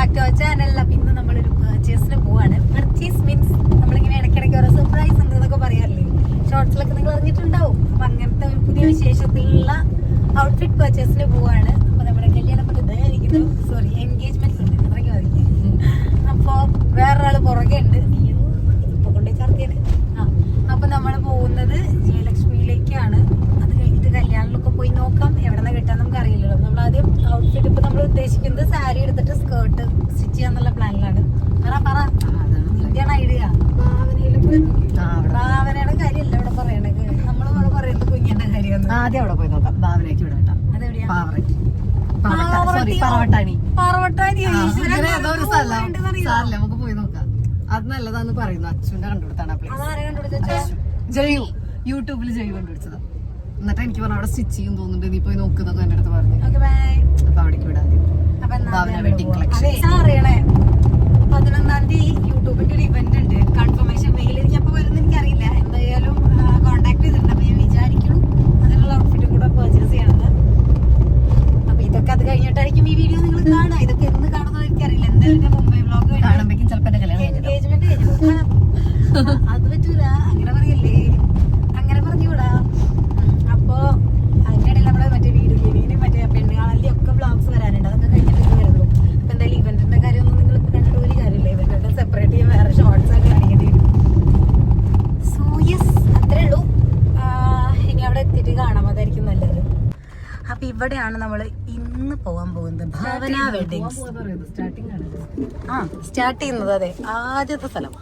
Back to our channel. അപ്പൊ ഇന്ന് നമ്മളൊരു പർച്ചേസിന് പോവാണ്. പർച്ചേസ് മീൻസ് നമ്മളിങ്ങനെ ഇടയ്ക്കിടയ്ക്ക് ഓരോ സർപ്രൈസ് ഉണ്ട് എന്നൊക്കെ പറയാറില്ലേ, ഷോർട്സിലൊക്കെ നിങ്ങൾ അറിഞ്ഞിട്ടുണ്ടാവും. അപ്പൊ അങ്ങനത്തെ ഒരു പുതിയ വിശേഷത്തിലുള്ള ഔട്ട്ഫിറ്റ് പർച്ചേസിന് പോവാണ്. അപ്പൊ നമ്മുടെ കല്യാണപ്പെട്ട് എൻഗേജ്മെന്റ് ഉണ്ട്, അത്രയ്ക്ക് മതി. അപ്പൊ വേറൊരാള് പുറകെ ഉണ്ട്, ഇപ്പൊ കൊണ്ടേ ചർച്ചയാണ്. അപ്പൊ നമ്മള് പോകുന്നത് ജയലക്ഷ്മിയിലേക്കാണ്. അത് കഴിഞ്ഞിട്ട് കല്യാണത്തിലൊക്കെ പോയി നോക്കാം. എവിടെ നിന്ന് കിട്ടാൻ നമുക്ക് അറിയില്ലല്ലോ. നമ്മൾ ആദ്യം ഔട്ട്ഫിറ്റ് ഇപ്പൊ നമ്മൾ ഉദ്ദേശിക്കുന്നത് സാരി എടുത്തിട്ട് സ്കേർട്ട് സ്റ്റിച്ച് ചെയ്യാന്നുള്ള പ്ലാനിലാണ്. നിന്റെ ഐഡിയ ഭാവനയുടെ കാര്യമല്ല ഇവിടെ പറയണത്, നമ്മള് പറയുന്നത് കുഞ്ഞിന്റെ കാര്യം. ആദ്യം അവിടെ പോയി നോക്കാം. ഭാവനയ്ക്ക് വിടാം. അതെവിടെയാ? പാറവട്ടാണി. നമുക്ക് പോയി നോക്കാം. അത് നല്ലതാന്ന് പറയുന്നു. അച്ഛൻ്റെ കണ്ടുപിടുത്താണ്. ജയു യൂട്യൂബിൽ ജയു കണ്ടുപിടിച്ചതാ. എന്നിട്ട് എനിക്ക് പറഞ്ഞു അവിടെ സ്റ്റിച്ച് ചെയ്യും തോന്നുന്നുണ്ട്, നീ പോയി നോക്കുന്നൊക്കെ എന്റെ അടുത്ത് പറഞ്ഞു. അപ്പൊ അവിടേക്ക് വിടാം. ഭാവന വെഡിങ് കളക്ഷൻ. 11-ാം തീയതി യൂട്യൂബിന്റെ ഒരു ഇവന്റ് ഉണ്ട്. കൺഫർമേഷൻ മെയിൽ എനിക്ക് അപ്പൊ വരുന്ന എനിക്കറിയില്ല. എന്തായാലും കോൺടാക്ട് ചെയ്തിട്ടുണ്ട്. അപ്പൊ ഞാൻ വിചാരിക്കണം അതിനുള്ള ഔട്ട്ഫിറ്റും കൂടെ പർച്ചേസ് ചെയ്യണമെന്ന്. അപ്പൊ ഇതൊക്കെ അത് കഴിഞ്ഞിട്ടായിരിക്കും ഈ വീഡിയോ നിങ്ങൾ കാണുക. ഇതൊക്കെ എന്ന് കാണുന്നത് എനിക്കറിയില്ല. എന്തായാലും മുംബൈ വ്ലോഗ് കാണുമ്പോഴേക്കും ചിലപ്പോൾ എൻഗേജ്മെന്റ് കഴിഞ്ഞു. അത് പറ്റൂല, അങ്ങനെ പറയല്ലേ, അങ്ങനെ പറഞ്ഞുകൂടാ. അപ്പൊ അതിന്റെ ഇടയിൽ നമ്മള് മറ്റേ വീഡിയോ ഗെയിമിനും മറ്റേ പെണ്ണുകാണലിന്റെ ഒക്കെ വ്ലോഗ്സ് വരാനുണ്ട്. അതൊക്കെ കഴിഞ്ഞിട്ട് വരുള്ളൂ. അപ്പൊ എന്തായാലും ഇവന്റിന്റെ കാര്യമൊന്നും നിങ്ങൾ ഇപ്പൊ കണ്ടിട്ട് ഒരു കാര്യമില്ല. ഇവന്റിന്റെ സെപ്പറേറ്റ് ചെയ്യാൻ വേറെ ഷോർട്സ് ആയിട്ട് കാണിക്കേണ്ടി വരും. സോ യെസ്, അത്രേ ഉള്ളൂ. ഇനി അവിടെ എത്തിയിട്ട് കാണാം, അതായിരിക്കും നല്ലത്. അപ്പൊ ഇവിടെയാണ് നമ്മൾ ഇന്ന് പോകാൻ പോകുന്നത്, ഭാവന വെഡിങ്സ്. സ്റ്റാർട്ട് ചെയ്യുന്നത് അതെ ആദ്യത്തെ സ്ഥലം.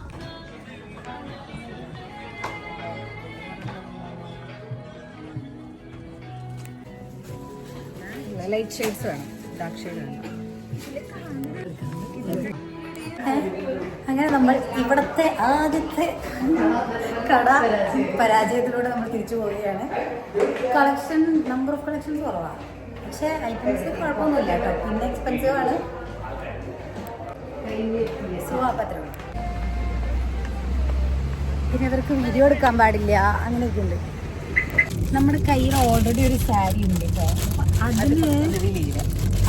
ലൈറ്റ് ഷെയ്ഡ്സ് വേണം, ഡാർക്ക് ഷെയ്ഡ് വേണം. അങ്ങനെ നമ്മൾ ഇവിടത്തെ ആദ്യത്തെ കട പരാജയത്തിലൂടെ നമ്മൾ തിരിച്ചു പോവുകയാണ്. കളക്ഷൻ നമ്പർ ഓഫ് കളക്ഷൻസ് കുറവാണ്, പക്ഷെ ഐറ്റംസ് കുഴപ്പമൊന്നുമില്ല കേട്ടോ. പിന്നെ എക്സ്പെൻസീവ് ആണ്. പിന്നെ അവർക്ക് വീഡിയോ എടുക്കാൻ പാടില്ല, അങ്ങനെയൊക്കെ ഉണ്ട്. നമ്മുടെ കയ്യിൽ ഓൾറെഡി ഒരു സാരി ഉണ്ട് കേട്ടോ. അതിന്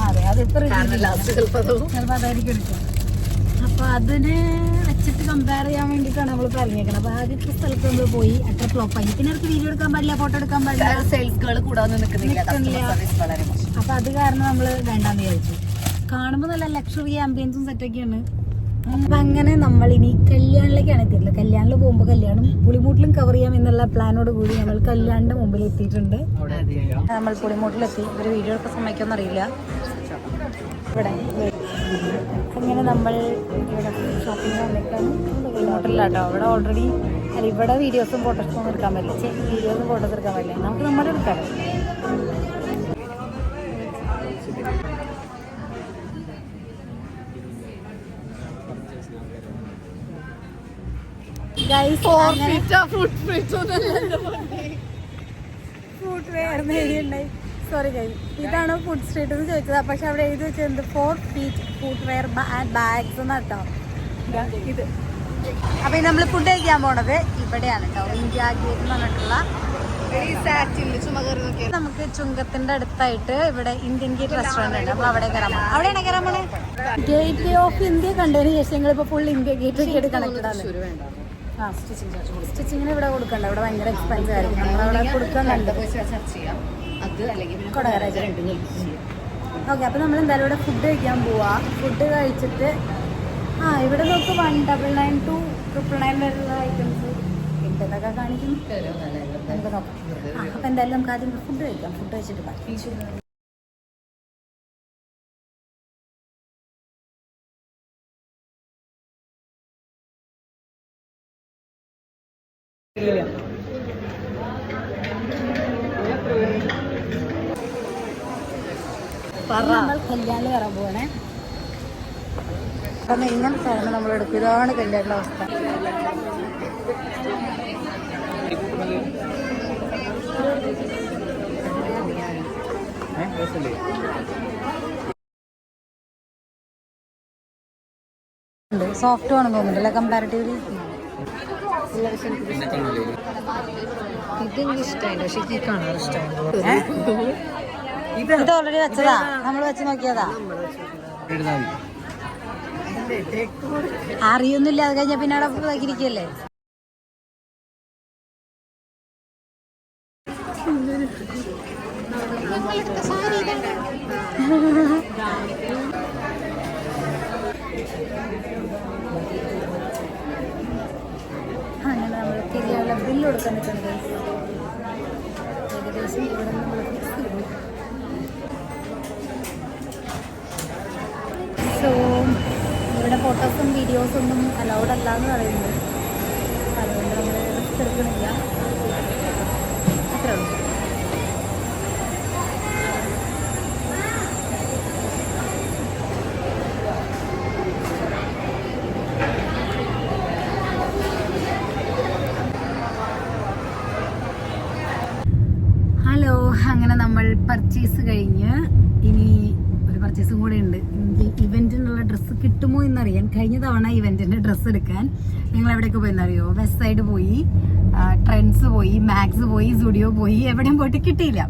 അതെ അതിപ്പോ ചിലപ്പോൾ അതായിരിക്കും എടുക്കുക. അപ്പൊ അതിന് വെച്ചിട്ട് കമ്പയർ ചെയ്യാൻ വേണ്ടിയിട്ടാണ് നമ്മൾ പറഞ്ഞേക്കുന്നത്. അപ്പൊ ആദ്യത്തെ സ്ഥലത്ത് നമ്മൾ പോയി അത്ര ഫ്ലോപ്പായി. പിന്നെ അവർക്ക് വീഡിയോ എടുക്കാൻ പാടില്ല, ഫോട്ടോ എടുക്കാൻ പാടില്ല, സെയിൽസുകൾ കൂടാതെ നിൽക്കുന്നില്ല. അപ്പൊ അത് കാരണം നമ്മൾ വേണ്ടാന്ന് വിചാരിച്ചു. കാണുമ്പോൾ നല്ല ലക്ഷറി ആംബിയൻസും സെറ്റൊക്കെയാണ്. അപ്പൊ അങ്ങനെ നമ്മൾ ഇനി കല്യാണിലേക്കാണ് എത്തിയിട്ടുള്ളത്. കല്യാണിൽ പോകുമ്പോൾ കല്യാണം പുളിമൂട്ടിലും കവർ ചെയ്യാം എന്നുള്ള പ്ലാനോട് കൂടി നമ്മൾ കല്യാണിന്റെ മുമ്പിൽ എത്തിയിട്ടുണ്ട്. നമ്മൾ പുളിമൂട്ടിലെത്തി. ഇവര് വീഡിയോ എടുക്കാൻ സമ്മതിക്കുമെന്ന് അറിയില്ല. ഇവിടെ അങ്ങനെ നമ്മൾ ഇവിടെ ഷോപ്പിംഗ് വന്നിട്ടാണ് പുളിമൂട്ടിലാട്ടോ. അവിടെ ഓൾറെഡി അല്ല, ഇവിടെ വീഡിയോസും ഫോട്ടോസും എടുക്കാൻ പറ്റില്ല. വീഡിയോസും ഫോട്ടോസ് എടുക്കാൻ പറ്റില്ല, നമുക്ക് നമ്മുടെ എടുക്കാം. സോറി ഗൈസ്, ഇതാണ് ഫുഡ് സ്ട്രീറ്റ് എന്ന് ചോദിച്ചത്. പക്ഷെ അവിടെ എഴുതി വെച്ചത് 4 feet ഫുട്വെയർ ആൻഡ് ബാഗ്സ് എന്നാട്ടോ ഇത്. അപ്പൊ നമ്മൾ ഫുഡ് കഴിക്കാൻ പോണത് ഇവിടെയാണ് കേട്ടോ, ഇന്ത്യ ഗേറ്റ് എന്ന് പറഞ്ഞിട്ടുള്ള. നമുക്ക് ചുങ്കത്തിന്റെ അടുത്തായിട്ട് ഇവിടെ ഇന്ത്യൻ ഗേറ്റ് റെസ്റ്റോറന്റ് ഉണ്ട്. അപ്പൊ അവിടെ കയറാൻ പോകണം. അവിടെയാണ് കയറാൻ പോണേ. ഗേറ്റ് വേ ഓഫ് ഇന്ത്യ കണ്ടതിന് ശേഷം ഞങ്ങളിപ്പോ ഫുൾ ഇന്ത്യ ഗേറ്റ് ആയിട്ട് കണക്റ്റഡ് ആണ്. സ്റ്റിച്ചിങ്ങിന് ഇവിടെ കൊടുക്കണ്ട, ഇവിടെ ഭയങ്കര എക്സ്പെൻസീവ് ആയിരിക്കും. നമ്മളവിടെ കൊടുക്കുന്നുണ്ട്. ഓക്കെ, അപ്പൊ നമ്മൾ എന്തായാലും ഇവിടെ ഫുഡ് കഴിക്കാൻ പോവാ. ഫുഡ് കഴിച്ചിട്ട് ഇവിടെ നോക്ക് 199 to 999 വരെയുള്ള ഐറ്റംസ് എന്തൊക്കെ കാണിക്കും നമുക്ക് നോക്കാം. അപ്പൊ എന്തായാലും നമുക്ക് ആദ്യം ഫുഡ് കഴിക്കാം. ഫുഡ് കഴിച്ചിട്ട് ബാക്കി. നമ്മൾ കല്യാണം കയറാൻ പോവാണേ. അപ്പം ഇങ്ങനത്തെയാണ് നമ്മളെടുക്കുക. ഇതാണ് കല്യാണ അവസ്ഥ. സോഫ്റ്റ് ആണെന്ന് തോന്നുന്നുണ്ടല്ലേ കമ്പാരിറ്റീവ്ലി. ഇതെനിക്ക് ഇഷ്ടമായില്ല, പക്ഷെ ഈ കാണാൻ ഇഷ്ടമാണ്. ഇത് ഓൾറെഡി വെച്ചതാ, നമ്മൾ വെച്ച് നോക്കിയതാ. അറിയൊന്നുമില്ല. അത് കഴിഞ്ഞ പിന്നെ അവിടെ ഇതാക്കിയിരിക്കല്ലേ. അങ്ങനെ നമ്മൾ തിരിയാനുള്ള ബില്ല് കൊടുക്കാൻ നിൽക്കുന്നത്. ഏകദേശം ഇവിടെ നമ്മൾ ഫിക്സ് ചെയ്തു. സോ ഇവിടെ ഫോട്ടോസും വീഡിയോസും ഒന്നും അലൗഡ് അല്ല എന്ന് പറയുന്നത്. അതുകൊണ്ട് നമ്മൾ റിസ്ക് എടുക്കണില്ല. അത്രേ ഉള്ളൂ. ഹലോ, അങ്ങനെ നമ്മൾ പർച്ചേസ് കഴിഞ്ഞ് ഇനി ഒരു പർച്ചേസും കൂടെ ഉണ്ട്. എനിക്ക് ഇവന്റിനുള്ള ഡ്രസ്സ് കിട്ടുമോ എന്നറിയാൻ. കഴിഞ്ഞ തവണ ഇവന്റിന്റെ ഡ്രസ്സ് എടുക്കാൻ നിങ്ങൾ എവിടെയൊക്കെ പോയെന്നറിയോ? വെസ്റ്റ് സൈഡ് പോയി, ട്രെൻഡ്സ് പോയി, മാക്സ് പോയി, സ്റ്റുഡിയോ പോയി, എവിടെയും പോയിട്ട് കിട്ടിയില്ല.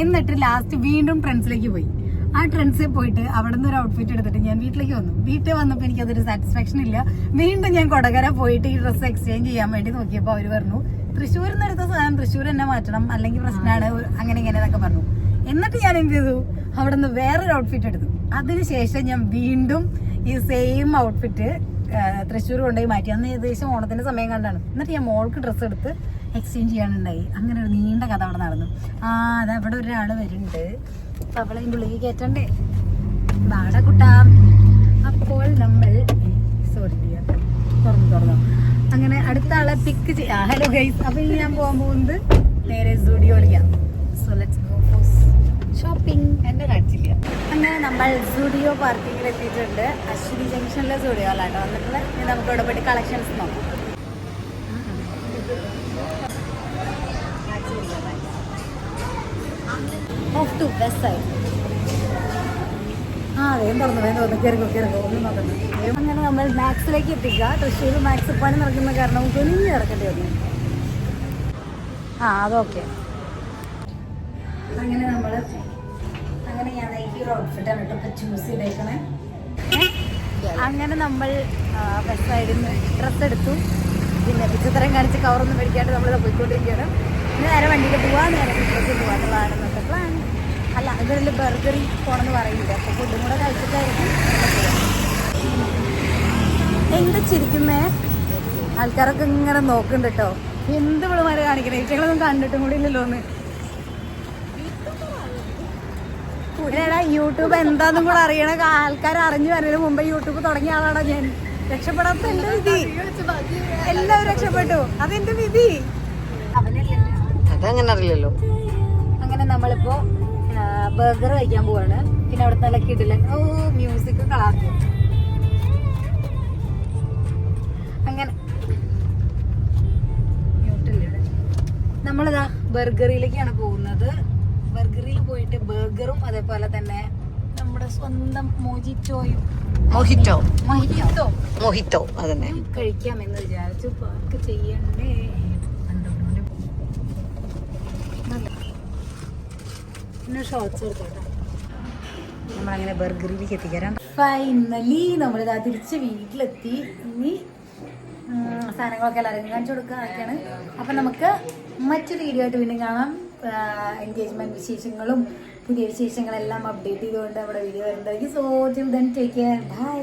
എന്നിട്ട് ലാസ്റ്റ് വീണ്ടും ട്രെൻഡ്സിലേക്ക് പോയി. ആ ട്രെൻഡ്സിൽ പോയിട്ട് അവിടെ നിന്ന് ഒരു ഔട്ട്ഫിറ്റ് എടുത്തിട്ട് ഞാൻ വീട്ടിലേക്ക് വന്നു. വീട്ടിൽ വന്നപ്പോൾ എനിക്കതൊരു സാറ്റിസ്ഫാക്ഷൻ ഇല്ല. വീണ്ടും ഞാൻ കൊടകര പോയിട്ട് ഈ ഡ്രസ്സ് എക്സ്ചേഞ്ച് ചെയ്യാൻ വേണ്ടി നോക്കിയപ്പോൾ അവർ പറഞ്ഞു തൃശ്ശൂരിൽ നിന്ന് എടുത്ത സാധനം തൃശ്ശൂർ തന്നെ മാറ്റണം, അല്ലെങ്കിൽ പ്രശ്നമാണ്, അങ്ങനെ ഇങ്ങനെ എന്നൊക്കെ പറഞ്ഞു. എന്നിട്ട് ഞാൻ എന്ത് ചെയ്തു? അവിടെ നിന്ന് വേറൊരു ഔട്ട്ഫിറ്റ് എടുത്തു. അതിനുശേഷം ഞാൻ വീണ്ടും ഈ സെയിം ഔട്ട്ഫിറ്റ് തൃശ്ശൂർ കൊണ്ടുപോയി മാറ്റി. അന്ന് ഏകദേശം ഓണത്തിന്റെ സമയം കണ്ടാണ്. എന്നിട്ട് ഞാൻ മോൾക്ക് ഡ്രസ്സ് എടുത്ത് എക്സ്ചേഞ്ച് ചെയ്യാനുണ്ടായി. അങ്ങനെ ഒരു നീണ്ട കഥ അവിടെ നടന്നു. അത് അവിടെ ഒരാൾ വരുന്നുണ്ട്. അപ്പൊ അവളെ ഇതിൻ്റെ ഉള്ളിൽ കയറ്റണ്ടേ? ബാട കുട്ടാ. അപ്പോൾ നമ്മൾ തുറന്നു അങ്ങനെ അടുത്ത ആളെ പിക്ക് ചെയ്യാം. ഹലോ ഗൈസ്, അപ്പൊ ഇനി ഞാൻ പോകാൻ പോകുന്നത് നേരെ സ്റ്റുഡിയോയിലേക്കാണ്. So let's go for shopping. എന്റെ കാഴ്ചയില്ല. അങ്ങനെ നമ്മൾ സ്റ്റുഡിയോ പാർക്കിങ്ങിൽ എത്തിയിട്ടുണ്ട്. അശ്വിനി ജംഗ്ഷനിലെ സ്റ്റുഡിയോയിലാട്ടോ വന്നിട്ടുള്ളത്. ഇനി നമുക്ക് ഇവിടെ പോയിട്ട് കളക്ഷൻസ് നോക്കാം. Of two west side. വേഗം തുറന്നു കയറിക്കോ ഒന്നും നോക്കണ്ട. അങ്ങനെ നമ്മൾ മാക്സിലേക്ക് എത്തിക്കുക. തൃശ്ശൂർ മാക്സ് പണി നടക്കുന്ന കാരണം കുനിഞ്ഞ് കിടക്കേണ്ടി വന്നു. അതൊക്കെ അങ്ങനെ ഞാൻ ഈ ഒരു ഔട്ട്ഫിറ്റാണ് കേട്ടോ ഇപ്പം ചൂസ് ചെയ്തേക്കണേ. അങ്ങനെ നമ്മൾ വെസ്റ്റ് സൈഡിൽ നിന്ന് ഡ്രസ്സ് എടുത്തു. പിന്നെ വിചിത്രം കാണിച്ച് കവറൊന്നും മേടിക്കാണ്ട് നമ്മൾ പോയിക്കൊണ്ടിരിക്കുകയാണ്. നേരെ വണ്ടിയിൽ നേരെ ഡ്രസ്സിൽ പോകാന്നുള്ളതാണ് ഇന്നത്തെ പ്ലാൻ. അല്ല, ഇതിൽ ബർഗറി പോകണമെന്ന് പറയുന്നുണ്ട്. അപ്പോൾ ഫുഡും കൂടെ കഴിച്ചിട്ടായിരിക്കും. എന്താ ചിരിക്കുന്നേ? ആൾക്കാരൊക്കെ ഇങ്ങനെ നോക്കുന്നുണ്ട് കേട്ടോ. എന്ത് വിളമാരെ കാണിക്കണേ? ഇറ്റങ്ങളൊന്നും കണ്ടിട്ടും കൂടി ഇല്ലല്ലോ ഒന്ന്. എടാ, യൂട്യൂബ് എന്താന്നും കൂടെ അറിയണ ആൾക്കാർ അറിഞ്ഞു വരുന്നതിന് മുമ്പേ യൂട്യൂബ് തുടങ്ങിയ ആളാണോ ഞാൻ. രക്ഷപ്പെടാത്ത എന്റെ വിധി. എല്ലാവരും രക്ഷപ്പെട്ടു. അതെന്റെ വിധി. അതങ്ങനെ അറിയില്ലല്ലോ. അങ്ങനെ നമ്മളിപ്പോ ബർഗർ കഴിക്കാൻ പോവാണ്. പിന്നെ അവിടെ നല്ല കിടില മ്യൂസിക് കളാക്കും. അങ്ങനെ നമ്മളിതാ ബർഗറിയിലേക്കാണ് പോകുന്നത്. ബർഗറിൽ പോയിട്ട് ബർഗറും അതേപോലെ തന്നെ നമ്മുടെ സ്വന്തം മൊഹിറ്റോ അതന്നെ കഴിക്കാമെന്ന് വിചാരിച്ചു. പാർക്ക് ചെയ്യണ്ടേ? പിന്നെ ഷോർട്സ് എടുത്തോട്ടെ. നമ്മളങ്ങനെ ബർഗറിലേക്ക് എത്തിക്കാറാണ്. ഫൈനലി നമ്മളിതാ തിരിച്ച് വീട്ടിലെത്തി. ഇനി സാധനങ്ങളൊക്കെ എല്ലാവരും കാണിച്ചു കൊടുക്കുക. അതൊക്കെയാണ്. അപ്പം നമുക്ക് മറ്റൊരു വീഡിയോ ആയിട്ട് വീണ്ടും കാണാം. എൻഗേജ്മെന്റ് വിശേഷങ്ങളും പുതിയ വിശേഷങ്ങളെല്ലാം അപ്ഡേറ്റ് ചെയ്തുകൊണ്ട് നമ്മുടെ വീഡിയോ വരുന്നതായിരിക്കും. So till then take care. By.